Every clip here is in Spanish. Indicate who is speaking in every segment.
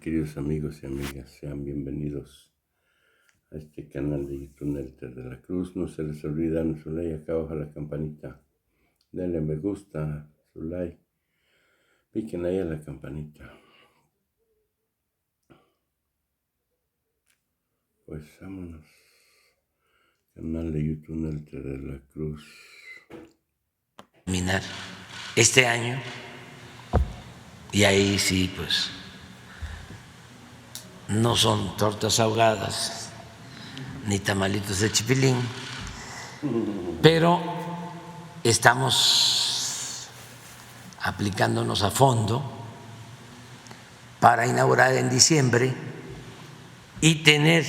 Speaker 1: queridos amigos y amigas, sean bienvenidos a este canal de YouTube Nelter de la Cruz. No se les olvide darnos su like acá abajo a la campanita, denle me gusta, su like, piquen ahí a la campanita. Pues vámonos, canal de YouTube Nelter de la Cruz.
Speaker 2: Terminar este año y ahí sí, pues no son tortas ahogadas ni tamalitos de chipilín, pero estamos aplicándonos a fondo para inaugurar en diciembre y tener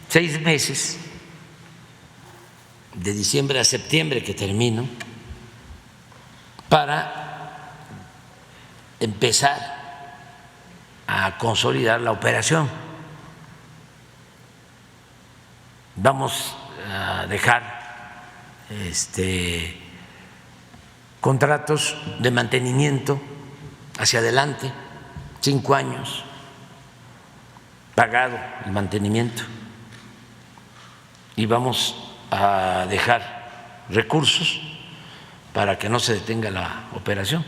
Speaker 2: 6 meses, de diciembre a septiembre que termino, para empezar a consolidar la operación. Vamos a dejar contratos de mantenimiento hacia adelante, 5 años, pagado el mantenimiento, y vamos a dejar recursos para que no se detenga la operación.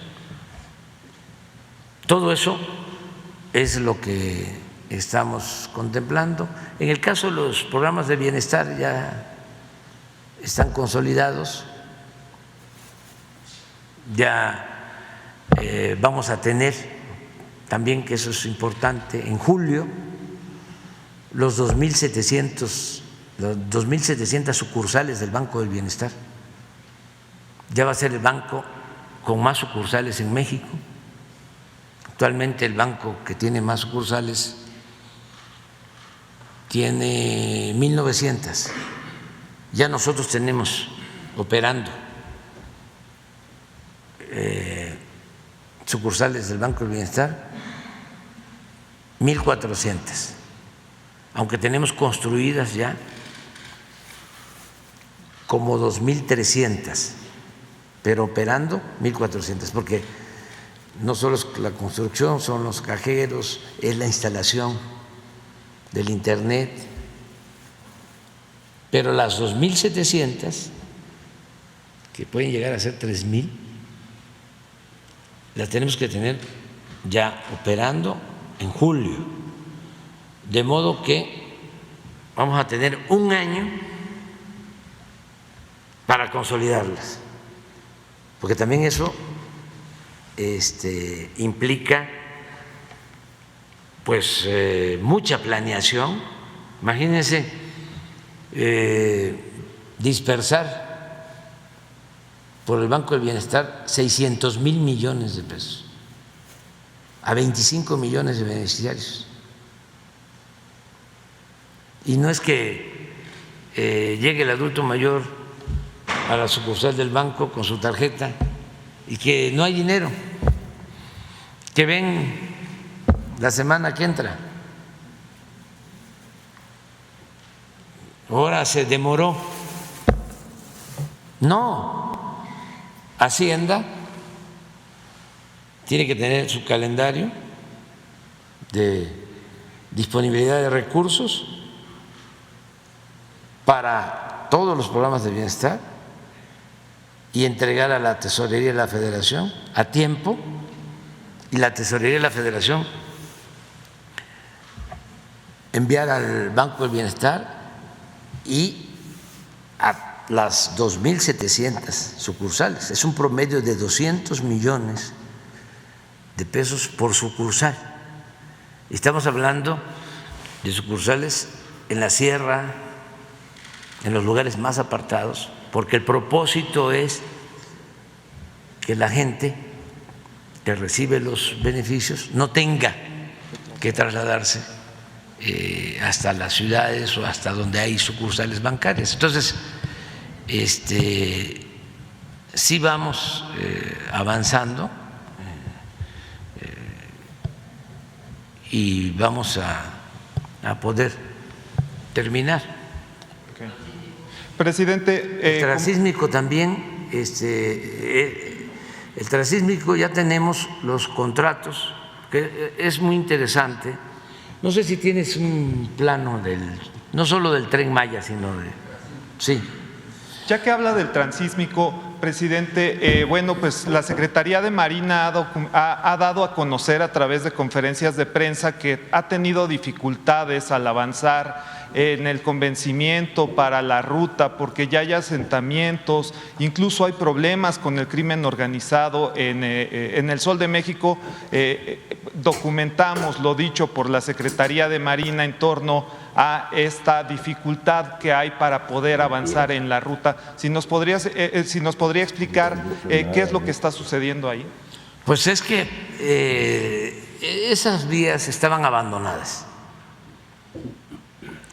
Speaker 2: Todo eso es lo que estamos contemplando. En el caso de los programas de bienestar ya están consolidados, ya vamos a tener también, que eso es importante, en julio los 2.700 sucursales del Banco del Bienestar. Ya va a ser el banco con más sucursales en México. Actualmente el banco que tiene más sucursales tiene 1.900. Ya nosotros tenemos operando sucursales del Banco del Bienestar 1.400, aunque tenemos construidas ya como 2.300. Pero operando 1.400, porque no solo es la construcción, son los cajeros, es la instalación del internet, pero las 2.700, que pueden llegar a ser 3.000, las tenemos que tener ya operando en julio, de modo que vamos a tener un año para consolidarlas, porque también eso implica pues mucha planeación. Imagínense dispersar por el Banco del Bienestar 600,000 millones de pesos a 25 millones de beneficiarios. Y no es que llegue el adulto mayor a la sucursal del banco con su tarjeta y que no hay dinero, que ven la semana que entra. Ahora se demoró. No, Hacienda tiene que tener su calendario de disponibilidad de recursos para todos los programas de bienestar y entregar a la Tesorería de la Federación a tiempo, y la Tesorería de la Federación enviar al Banco del Bienestar y a las 2.700 sucursales. Es un promedio de 200 millones de pesos por sucursal. Estamos hablando de sucursales en la sierra, en los lugares más apartados, porque el propósito es que la gente que recibe los beneficios no tenga que trasladarse hasta las ciudades o hasta donde hay sucursales bancarias. Entonces, sí vamos avanzando y vamos a poder terminar.
Speaker 3: Presidente,
Speaker 2: el transísmico también, el transísmico ya tenemos los contratos que es muy interesante. No sé si tienes un plano no solo del Tren Maya, sino de… Sí.
Speaker 3: Ya que habla del transísmico, presidente, bueno, pues la Secretaría de Marina ha dado a conocer a través de conferencias de prensa que ha tenido dificultades al avanzar en el convencimiento para la ruta, porque ya hay asentamientos, incluso hay problemas con el crimen organizado en el Sol de México. Documentamos lo dicho por la Secretaría de Marina en torno a esta dificultad que hay para poder avanzar en la ruta. Si nos podría explicar qué es lo que está sucediendo ahí.
Speaker 2: Pues es que esas vías estaban abandonadas.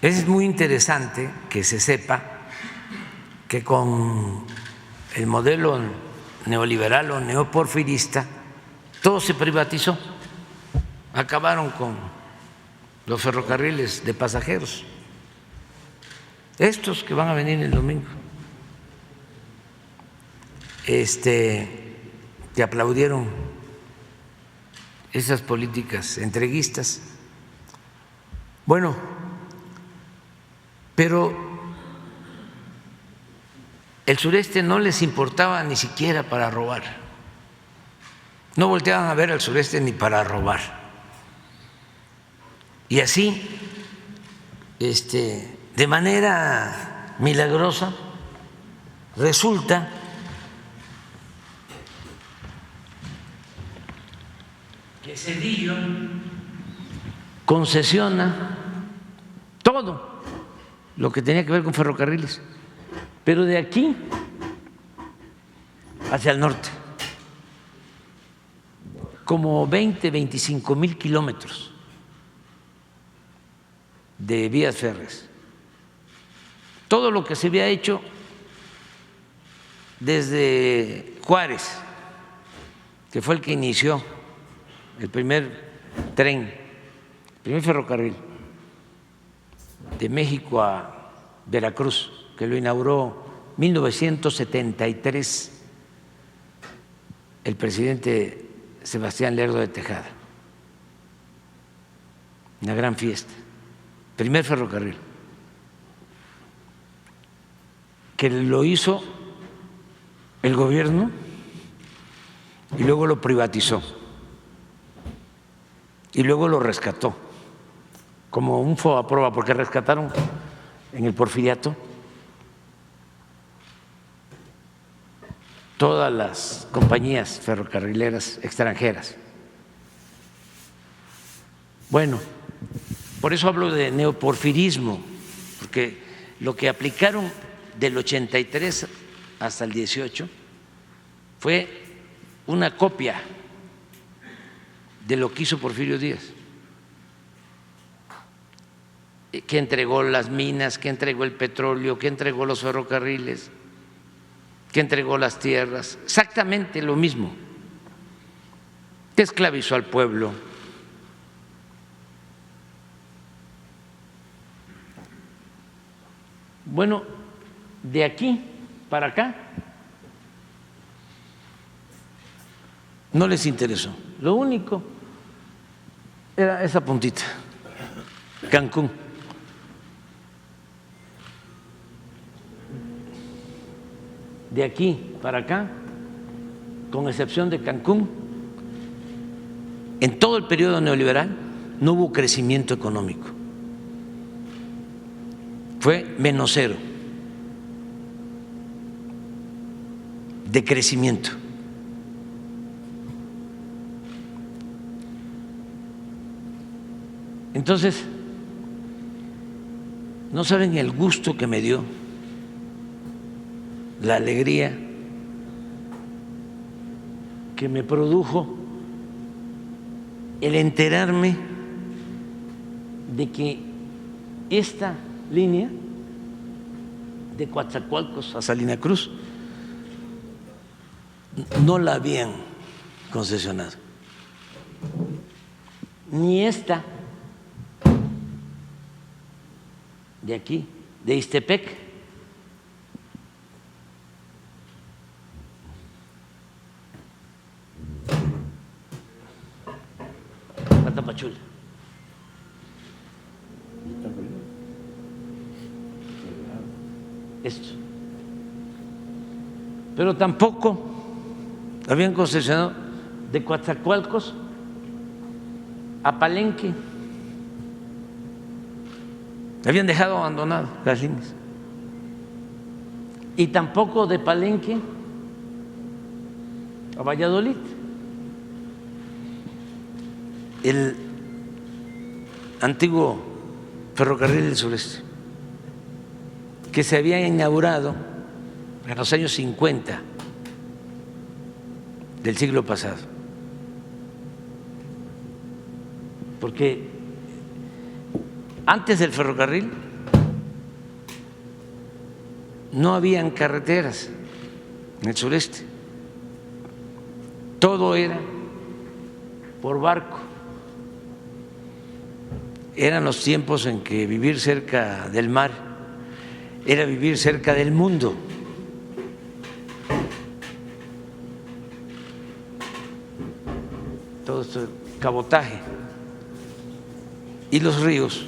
Speaker 2: Es muy interesante que se sepa que con el modelo neoliberal o neoporfirista todo se privatizó. Acabaron con los ferrocarriles de pasajeros, estos que van a venir el domingo, que aplaudieron esas políticas entreguistas. Bueno, pero el sureste no les importaba ni siquiera para robar, no volteaban a ver al sureste ni para robar. Y así, de manera milagrosa, resulta que Cedillo concesiona todo lo que tenía que ver con ferrocarriles, pero de aquí hacia el norte, como 25,000 kilómetros de vías férreas. Todo lo que se había hecho desde Juárez, que fue el que inició el primer tren, el primer ferrocarril de México a Veracruz, que lo inauguró en 1973 el presidente Sebastián Lerdo de Tejada. Una gran fiesta. Primer ferrocarril, que lo hizo el gobierno y luego lo privatizó y luego lo rescató como un fobaproa, porque rescataron en el Porfiriato todas las compañías ferrocarrileras extranjeras. Bueno, por eso hablo de neoporfirismo, porque lo que aplicaron del 83 hasta el 18 fue una copia de lo que hizo Porfirio Díaz, que entregó las minas, que entregó el petróleo, que entregó los ferrocarriles, que entregó las tierras, exactamente lo mismo, que esclavizó al pueblo. Bueno, de aquí para acá no les interesó. Lo único era esa puntita, Cancún. De aquí para acá, con excepción de Cancún, en todo el periodo neoliberal no hubo crecimiento económico. Fue -0 de crecimiento. Entonces, no saben el gusto que me dio, la alegría que me produjo el enterarme de que esta línea de Coatzacoalcos a Salina Cruz no la habían concesionado, ni esta de aquí, de Ixtepec, Tapachula. Esto. Pero tampoco habían concesionado de Coatzacoalcos a Palenque. Habían dejado abandonadas las líneas. Y tampoco de Palenque a Valladolid. El antiguo ferrocarril del sureste, que se había inaugurado en los años 50 del siglo pasado, porque antes del ferrocarril no habían carreteras en el sureste, todo era por barco. Eran los tiempos en que vivir cerca del mar era vivir cerca del mundo. Todo esto, cabotaje. Y los ríos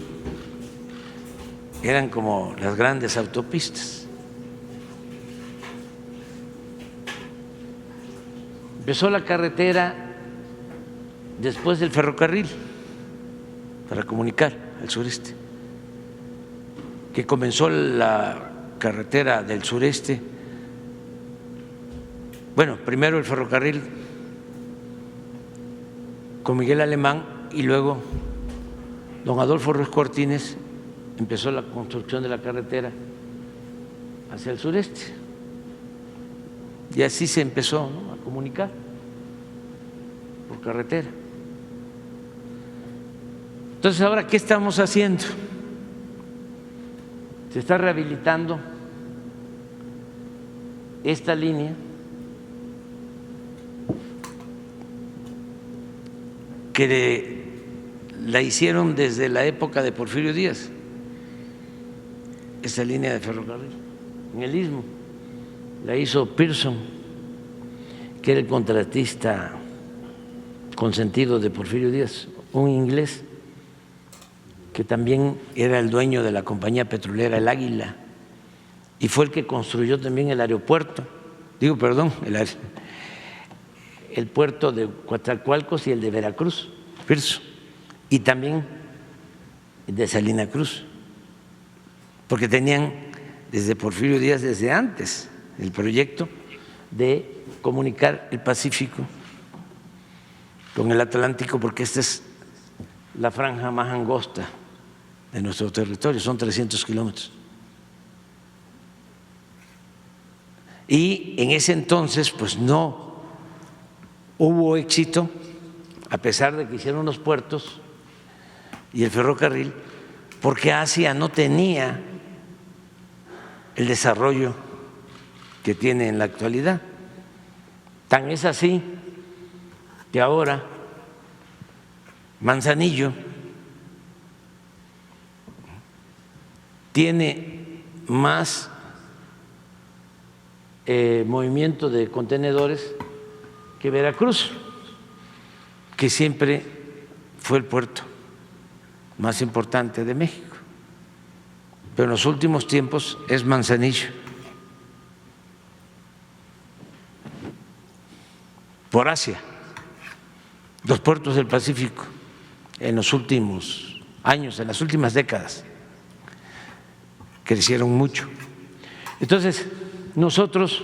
Speaker 2: eran como las grandes autopistas. Empezó la carretera después del ferrocarril para comunicar al sureste, que comenzó la carretera del sureste. Bueno, primero el ferrocarril con Miguel Alemán y luego don Adolfo Ruiz Cortines empezó la construcción de la carretera hacia el sureste. Y así se empezó, ¿no?, a comunicar por carretera. Entonces, ahora, ¿qué estamos haciendo? Se está rehabilitando esta línea que la hicieron desde la época de Porfirio Díaz, esa línea de ferrocarril en el Istmo. La hizo Pearson, que era el contratista consentido de Porfirio Díaz, un inglés que también era el dueño de la compañía petrolera El Águila y fue el que construyó también el aeropuerto, el puerto de Coatzacoalcos y el de Veracruz, Pearson, y también el de Salina Cruz, porque tenían desde Porfirio Díaz, desde antes, el proyecto de comunicar el Pacífico con el Atlántico, porque esta es la franja más angosta de nuestro territorio, son 300 kilómetros. Y en ese entonces, pues no hubo éxito, a pesar de que hicieron los puertos y el ferrocarril, porque Asia no tenía el desarrollo que tiene en la actualidad. Tan es así que ahora Manzanillo tiene más movimiento de contenedores que Veracruz, que siempre fue el puerto más importante de México, pero en los últimos tiempos es Manzanillo, por Asia. Los puertos del Pacífico en los últimos años, en las últimas décadas, crecieron mucho. Entonces, nosotros,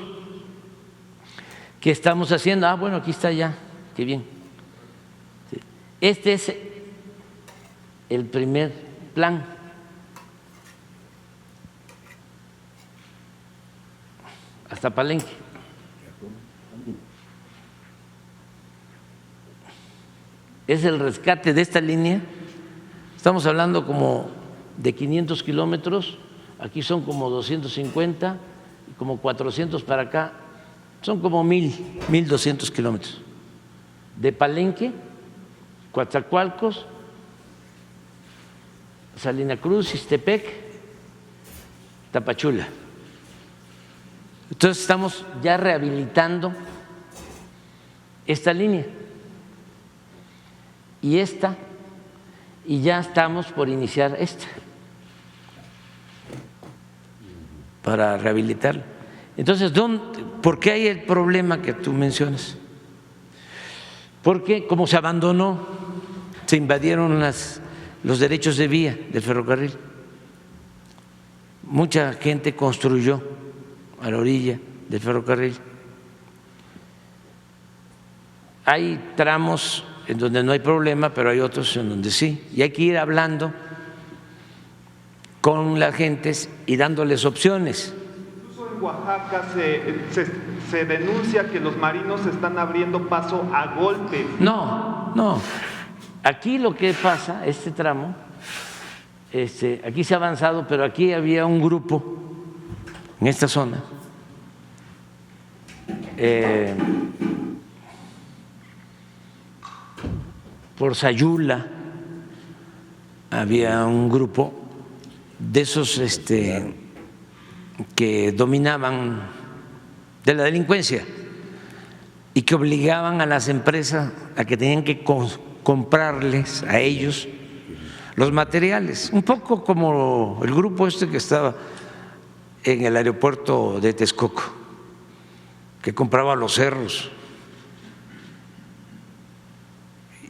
Speaker 2: ¿qué estamos haciendo? Bueno, aquí está ya, qué bien. Este es el primer plan. Hasta Palenque. Es el rescate de esta línea. Estamos hablando como de 500 kilómetros, aquí son como 250, como 400 para acá, son como 1,200 kilómetros. De Palenque, Coatzacoalcos, Salina Cruz, Ixtepec, Tapachula. Entonces estamos ya rehabilitando esta línea. Y esta y ya estamos por iniciar para rehabilitarlo. Entonces, ¿por qué hay el problema que tú mencionas? Porque como se abandonó, se invadieron los derechos de vía del ferrocarril. Mucha gente construyó a la orilla del ferrocarril. Hay tramos en donde no hay problema, pero hay otros en donde sí. Y hay que ir hablando con las gentes y dándoles opciones.
Speaker 3: Incluso en Oaxaca se denuncia que los marinos están abriendo paso a golpes.
Speaker 2: No. Aquí lo que pasa, este tramo, aquí se ha avanzado, pero aquí había un grupo en esta zona. Por Sayula había un grupo de esos que dominaban de la delincuencia y que obligaban a las empresas a que tenían que comprarles a ellos los materiales, un poco como el grupo que estaba en el aeropuerto de Texcoco, que compraba los cerros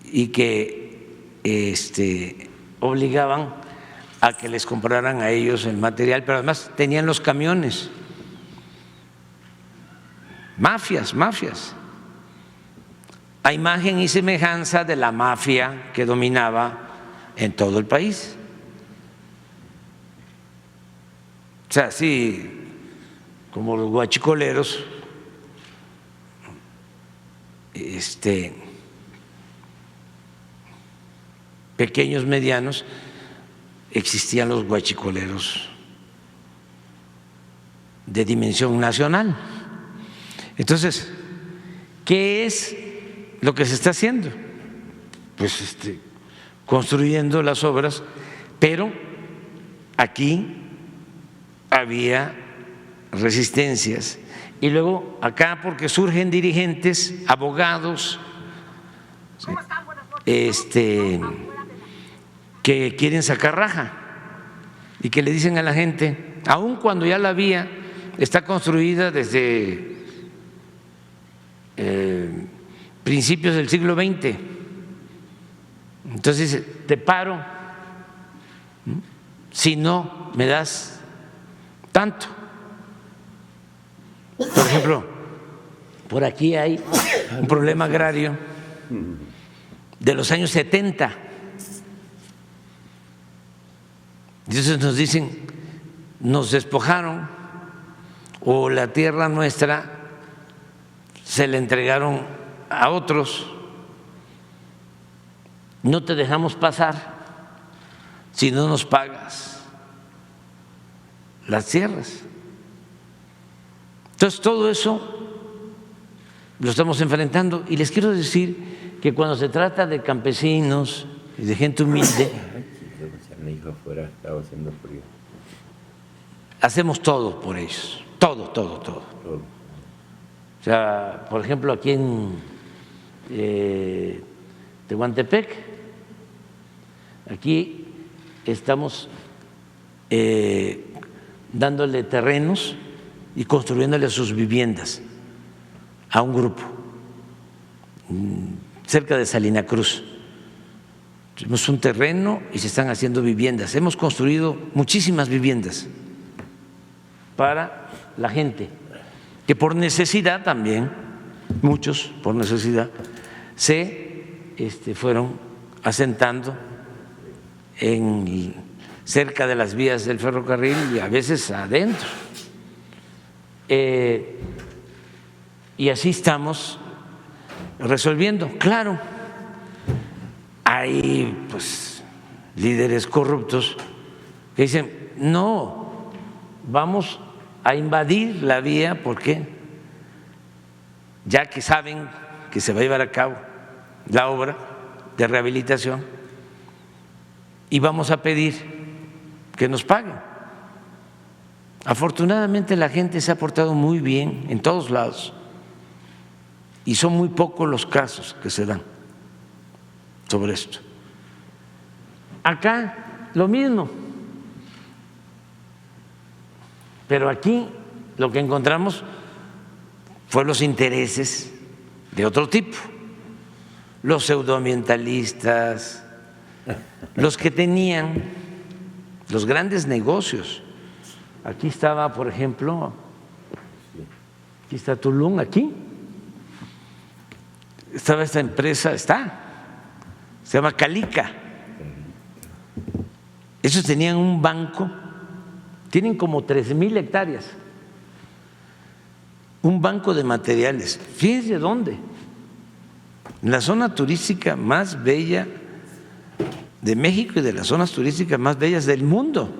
Speaker 2: y que obligaban a que les compraran a ellos el material, pero además tenían los camiones. Mafias, a imagen y semejanza de la mafia que dominaba en todo el país. O sea, así como los guachicoleros, pequeños, medianos, existían los guachicoleros de dimensión nacional. Entonces, ¿qué es lo que se está haciendo? Pues construyendo las obras, pero aquí había resistencias. Y luego acá, porque surgen dirigentes, abogados, que quieren sacar raja y que le dicen a la gente, aun cuando ya la vía está construida desde principios del siglo XX, entonces te paro si no me das tanto. Por ejemplo, por aquí hay un problema agrario de los años 70. Entonces nos dicen, nos despojaron o la tierra nuestra se la entregaron a otros, no te dejamos pasar si no nos pagas las tierras. Entonces todo eso lo estamos enfrentando y les quiero decir que cuando se trata de campesinos y de gente humilde, hacemos todo por ellos, todo. O sea, por ejemplo, aquí en Tehuantepec, aquí estamos dándole terrenos y construyéndole sus viviendas a un grupo cerca de Salina Cruz. Tenemos un terreno y se están haciendo viviendas. Hemos construido muchísimas viviendas para la gente que por necesidad también, muchos por necesidad, se fueron asentando cerca de las vías del ferrocarril y a veces adentro. Y así estamos resolviendo. Claro, hay pues líderes corruptos que dicen, no, vamos a invadir la vía porque ya que saben que se va a llevar a cabo la obra de rehabilitación y vamos a pedir que nos paguen. Afortunadamente la gente se ha portado muy bien en todos lados y son muy pocos los casos que se dan sobre esto. Acá lo mismo, pero aquí lo que encontramos fue los intereses de otro tipo, los pseudoambientalistas, los que tenían los grandes negocios. Aquí estaba, por ejemplo, aquí está Tulum, aquí estaba esta empresa, se llama Calica. Esos tenían un banco, tienen como 3,000 hectáreas, un banco de materiales. Fíjense dónde, en la zona turística más bella de México y de las zonas turísticas más bellas del mundo,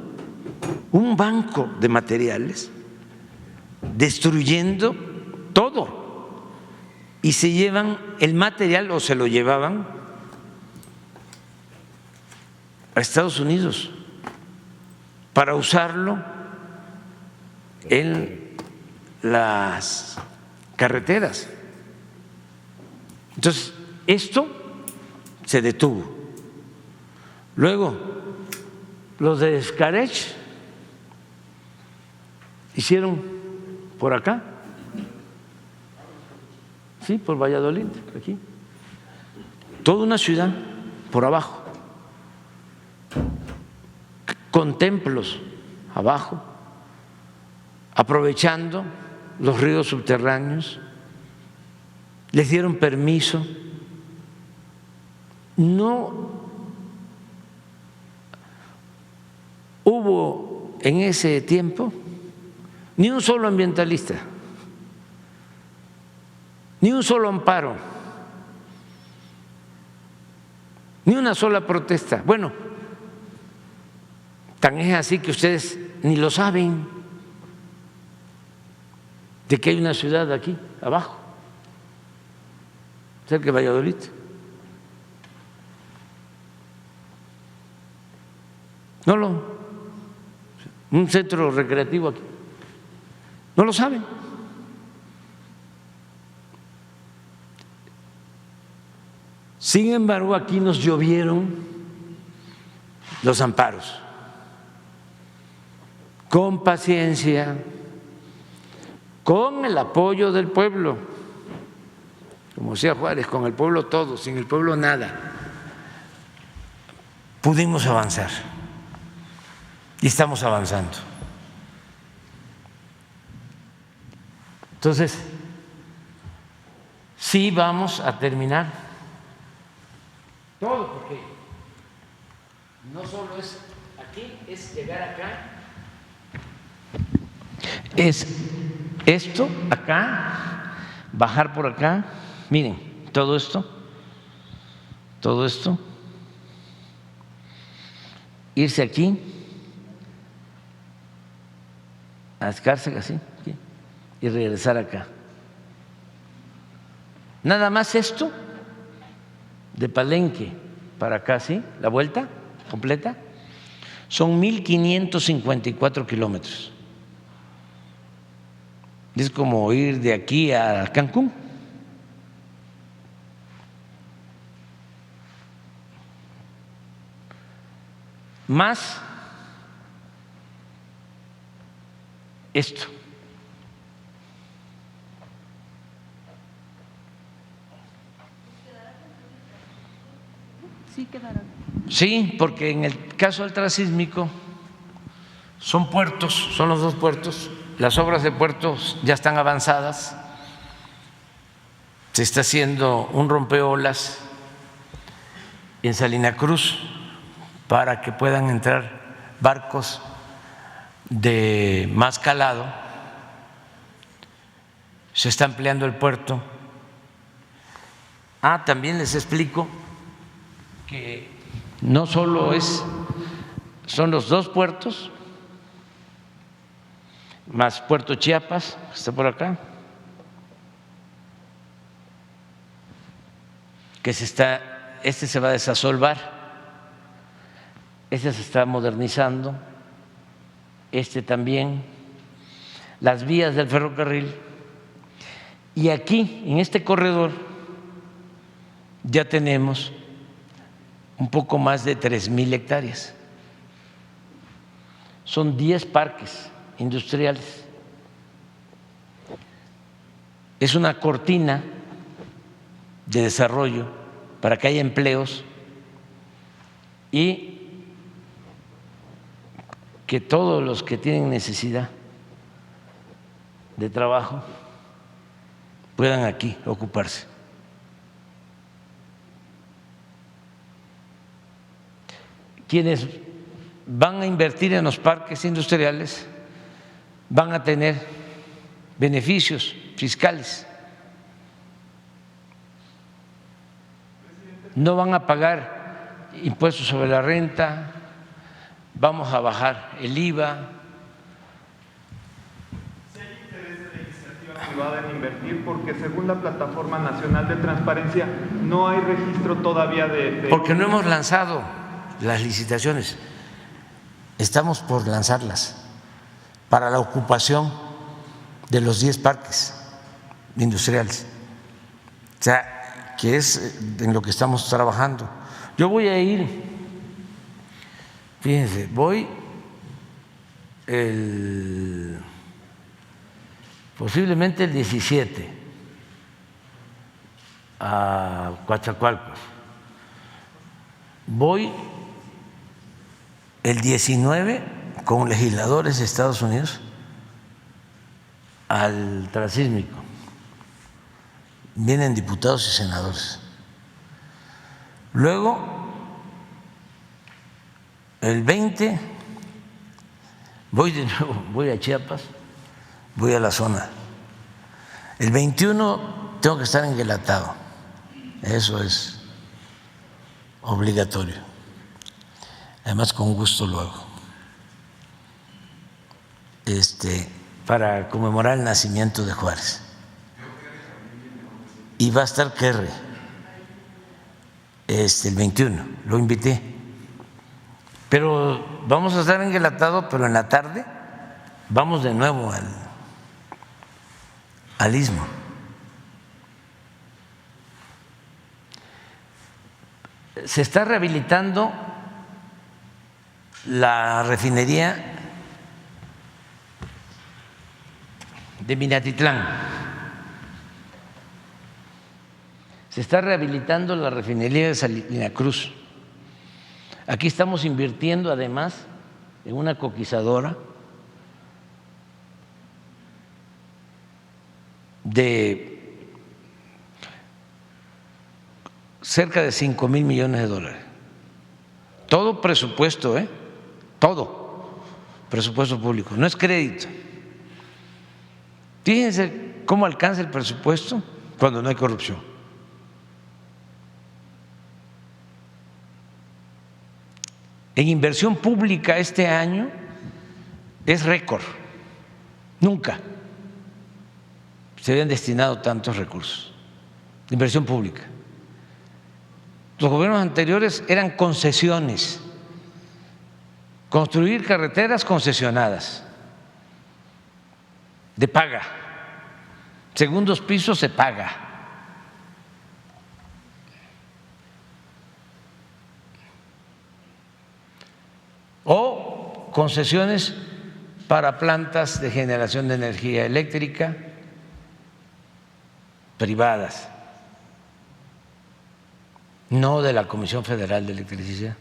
Speaker 2: un banco de materiales destruyendo todo y se llevan el material o se lo llevaban a Estados Unidos para usarlo en las carreteras. Entonces, esto se detuvo. Luego, los de Escarech hicieron por acá, sí, por Valladolid, aquí, toda una ciudad por abajo, con templos abajo, aprovechando los ríos subterráneos. Les dieron permiso, no hubo en ese tiempo ni un solo ambientalista, ni un solo amparo, ni una sola protesta. Bueno, tan es así que ustedes ni lo saben, de que hay una ciudad aquí abajo, cerca de Valladolid. Un centro recreativo aquí. No lo saben. Sin embargo, aquí nos llovieron los amparos. Con paciencia, con el apoyo del pueblo. Como decía Juárez, con el pueblo todo, sin el pueblo nada. Pudimos avanzar y estamos avanzando. Entonces, sí vamos a terminar todo, porque no solo es aquí, es llegar acá, es esto acá, bajar por acá. Miren, todo esto, irse aquí, a Escárcega, así, aquí, y regresar acá. Nada más esto, de Palenque para acá, ¿sí? La vuelta completa, son 1,554 kilómetros. Es como ir de aquí a Cancún. Más esto.
Speaker 4: Sí, quedará.
Speaker 2: Sí, porque en el caso del transísmico son puertos, son los dos puertos. Las obras de puertos ya están avanzadas. Se está haciendo un rompeolas en Salina Cruz para que puedan entrar barcos de más calado. Se está ampliando el puerto. También les explico que no solo son los dos puertos, más Puerto Chiapas, que está por acá, que este se va a desasolvar, este se está modernizando, este también, las vías del ferrocarril. Y aquí, en este corredor, ya tenemos un poco más de 3,000 hectáreas. Son 10 parques industriales. Es una cortina de desarrollo para que haya empleos y que todos los que tienen necesidad de trabajo puedan aquí ocuparse. Quienes van a invertir en los parques industriales van a tener beneficios fiscales. No van a pagar impuestos sobre la renta, vamos a bajar el IVA.
Speaker 3: ¿Sí hay interés de la iniciativa privada en invertir? Porque según la Plataforma Nacional de Transparencia no hay registro todavía de...
Speaker 2: Porque no hemos lanzado las licitaciones, estamos por lanzarlas para la ocupación de los 10 parques industriales. O sea, que es en lo que estamos trabajando. Yo voy a ir, fíjense, voy posiblemente el 17 a Coatzacoalcos. Voy el 19 con legisladores de Estados Unidos al Transísmico. Vienen diputados y senadores. Luego, el 20, voy de nuevo, voy a Chiapas, voy a la zona. El 21 tengo que estar en Guelatao, eso es obligatorio. Además, con gusto lo hago. Para conmemorar el nacimiento de Juárez. Y va a estar Kerry el 21, lo invité. Pero vamos a estar en Guelatao, pero en la tarde vamos de nuevo al Istmo. Se está rehabilitando la refinería de Minatitlán. Se está rehabilitando la refinería de Salina Cruz. Aquí estamos invirtiendo además en una coquizadora de cerca de 5,000 millones de dólares. Todo presupuesto, todo presupuesto público, no es crédito. Fíjense cómo alcanza el presupuesto cuando no hay corrupción. En inversión pública este año es récord. Nunca se habían destinado tantos recursos de inversión pública. Los gobiernos anteriores eran concesiones, construir carreteras concesionadas, de paga, segundos pisos se paga. O concesiones para plantas de generación de energía eléctrica privadas, no de la Comisión Federal de Electricidad.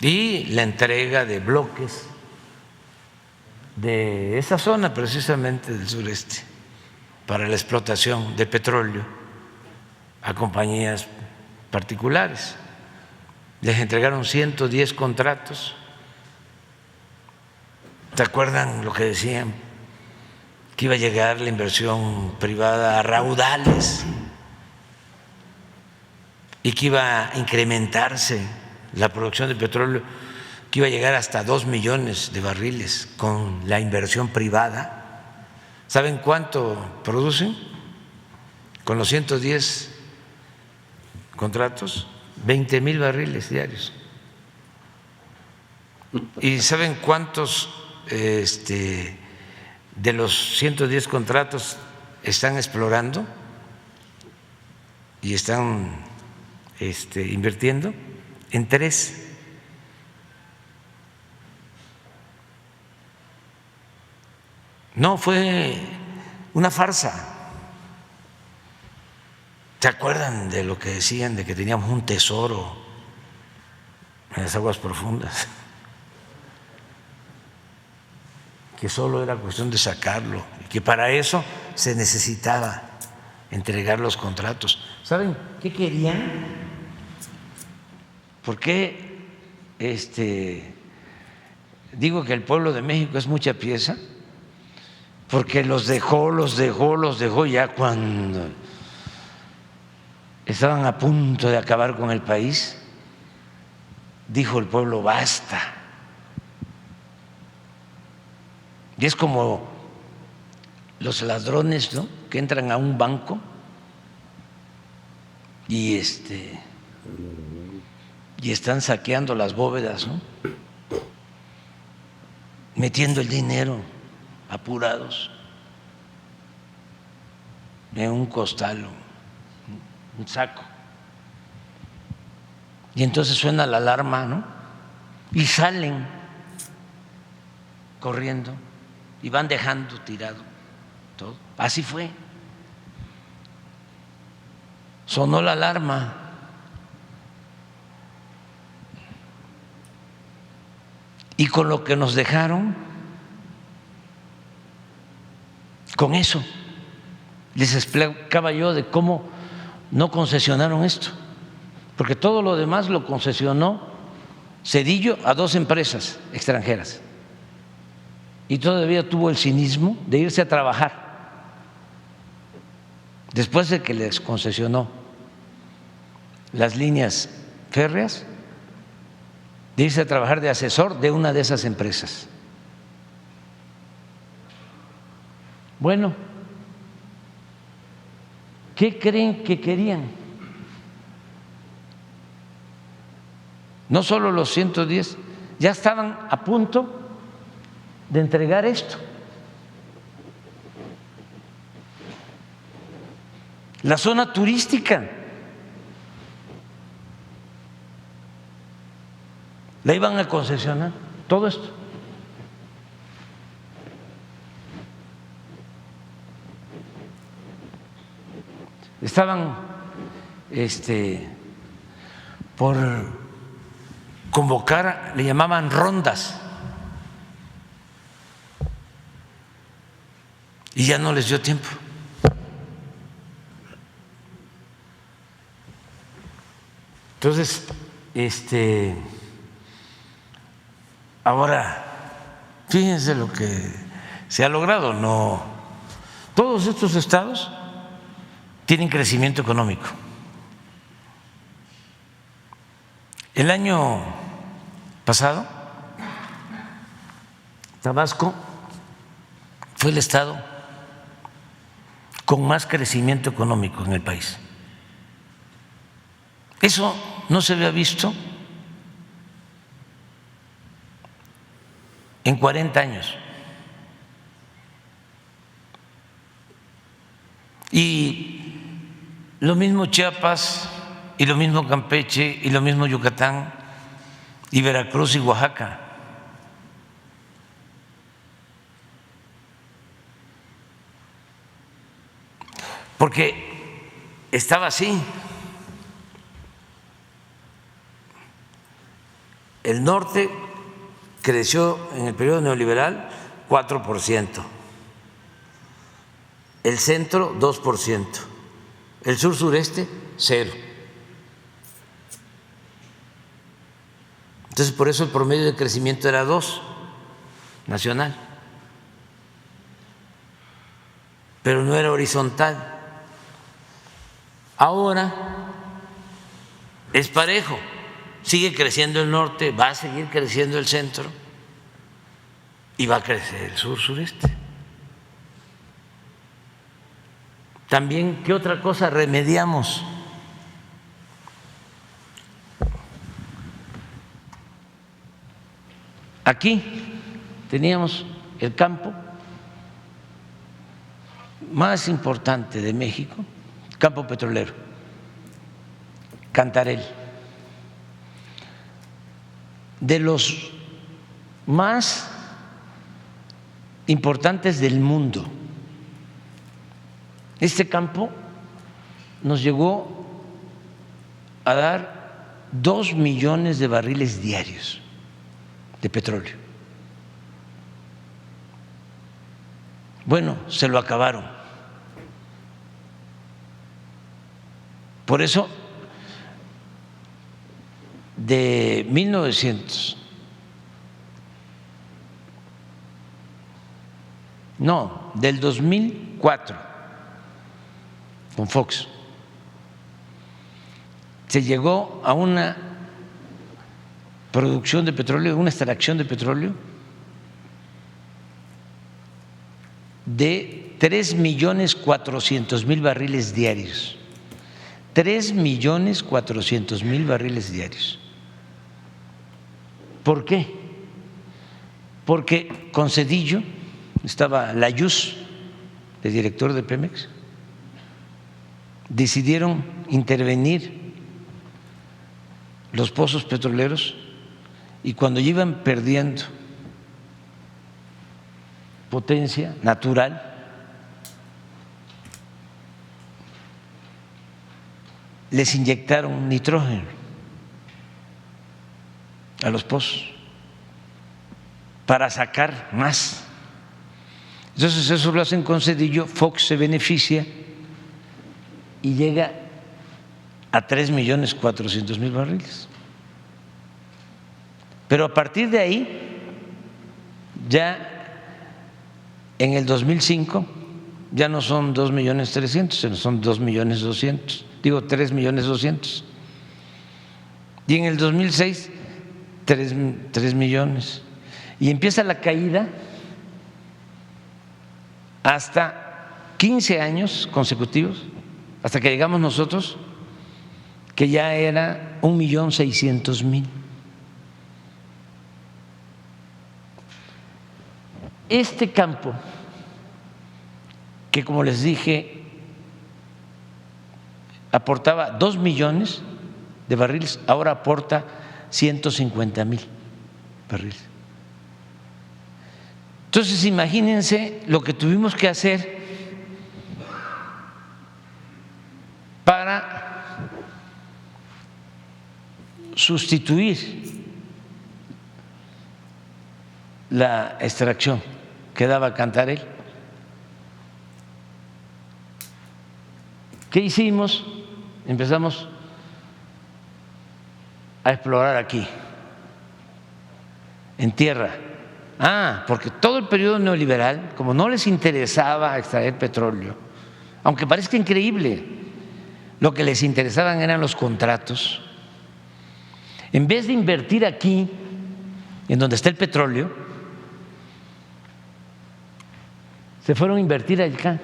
Speaker 2: Y la entrega de bloques de esa zona, precisamente del sureste, para la explotación de petróleo a compañías particulares. Les entregaron 110 contratos. ¿Se acuerdan lo que decían? Que iba a llegar la inversión privada a raudales y que iba a incrementarse la producción de petróleo, que iba a llegar hasta 2 millones de barriles con la inversión privada. ¿Saben cuánto producen con los 110 contratos? 20,000 barriles diarios. ¿Y saben cuántos de los 110 contratos están explorando y están invirtiendo en 3. No, fue una farsa. ¿Se acuerdan de lo que decían de que teníamos un tesoro en las aguas profundas? Que solo era cuestión de sacarlo y que para eso se necesitaba entregar los contratos. ¿Saben qué querían? ¿Por qué digo que el pueblo de México es mucha pieza? Porque los dejó ya cuando estaban a punto de acabar con el país. Dijo el pueblo, basta. Y es como los ladrones, ¿no?, que entran a un banco y están saqueando las bóvedas, ¿no?, metiendo el dinero apurados en un costal, un saco. Y entonces suena la alarma, ¿no?, y salen corriendo y van dejando tirado todo. Así fue. Sonó la alarma. Y con lo que nos dejaron, con eso les explicaba yo de cómo no concesionaron esto, porque todo lo demás lo concesionó Zedillo a 2 empresas extranjeras y todavía tuvo el cinismo de irse a trabajar después de que les concesionó las líneas férreas, de irse a trabajar de asesor de una de esas empresas. Bueno, ¿qué creen que querían? No solo los 110, ya estaban a punto de entregar esto. La zona turística la iban a concesionar, todo esto. Estaban por convocar, le llamaban rondas, y ya no les dio tiempo. Entonces, ahora, fíjense lo que se ha logrado. No, todos estos estados tienen crecimiento económico. El año pasado, Tabasco fue el estado con más crecimiento económico en el país. Eso no se había visto en 40 años. Y lo mismo Chiapas, y lo mismo Campeche, y lo mismo Yucatán, y Veracruz y Oaxaca. Porque estaba así. El norte creció en el periodo neoliberal 4%, el centro 2%, el sur sureste 0%. Entonces, por eso el promedio de crecimiento era 2 nacional, pero no era horizontal. Ahora es parejo. Sigue creciendo el norte, va a seguir creciendo el centro y va a crecer el sur sureste. También, ¿qué otra cosa remediamos? Aquí teníamos el campo más importante de México, campo petrolero. Cantarell, de los más importantes del mundo. Este campo nos llegó a dar 2 millones de barriles diarios de petróleo. Bueno, se lo acabaron. Por eso, de del 2004, con Fox, se llegó a una producción de petróleo, una extracción de petróleo de 3.400.000 barriles diarios. 3.400.000 barriles diarios. ¿Por qué? Porque con Zedillo estaba Layuz, el director de Pemex, decidieron intervenir los pozos petroleros y cuando iban perdiendo potencia natural, les inyectaron nitrógeno a los pozos para sacar más. Entonces eso lo hacen con Zedillo, Fox se beneficia y llega a 3.400.000 barriles. Pero a partir de ahí, ya en el 2005, ya no son 2.300.000, sino son 2.200.000, digo 3.200.000. Y en el 2006, 3 millones. Y empieza la caída hasta 15 años consecutivos, hasta que llegamos nosotros, que ya era 1.600.000. Este campo, que como les dije, aportaba 2 millones de barriles, ahora aporta 150.000 barriles. Entonces, imagínense lo que tuvimos que hacer para sustituir la extracción que daba Cantarell. ¿Qué hicimos? Empezamos a explorar aquí, en tierra. Porque todo el periodo neoliberal, como no les interesaba extraer petróleo, aunque parezca increíble, lo que les interesaban eran los contratos. En vez de invertir aquí, en donde está el petróleo, se fueron a invertir acá.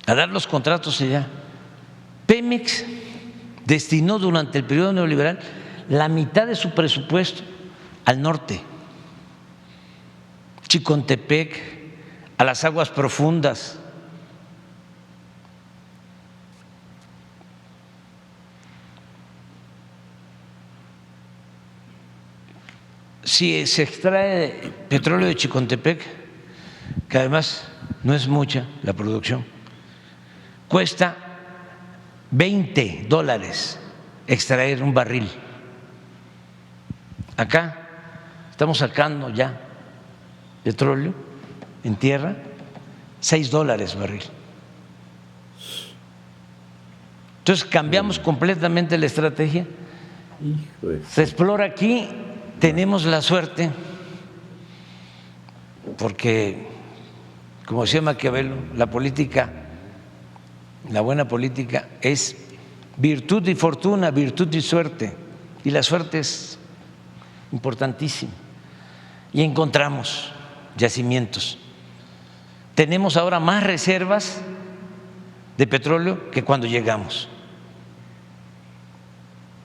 Speaker 2: A dar los contratos allá. Pemex destinó durante el periodo neoliberal la mitad de su presupuesto al norte, Chicontepec, a las aguas profundas. Si se extrae petróleo de Chicontepec, que además no es mucha la producción, cuesta $20 extraer un barril. Acá estamos sacando ya petróleo en tierra, $6 barril. Entonces cambiamos completamente la estrategia. Se explora aquí, tenemos la suerte, porque, como decía Maquiavelo, la política, la buena política es virtud y fortuna, virtud y suerte, y la suerte es importantísima. Y encontramos yacimientos. Tenemos ahora más reservas de petróleo que cuando llegamos.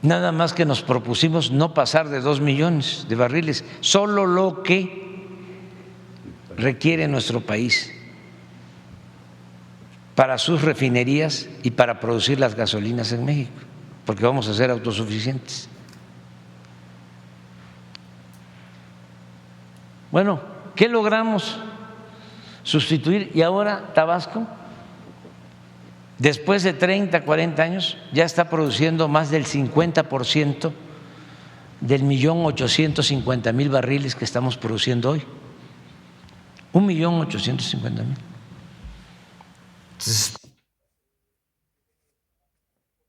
Speaker 2: Nada más que nos propusimos no pasar de 2 millones de barriles, solo lo que requiere nuestro país para sus refinerías y para producir las gasolinas en México, porque vamos a ser autosuficientes. Bueno, ¿qué logramos sustituir? Y ahora Tabasco, después de 30, 40 años, ya está produciendo más del 50% del 1.850.000 barriles que estamos produciendo hoy. 1.850.000. Entonces,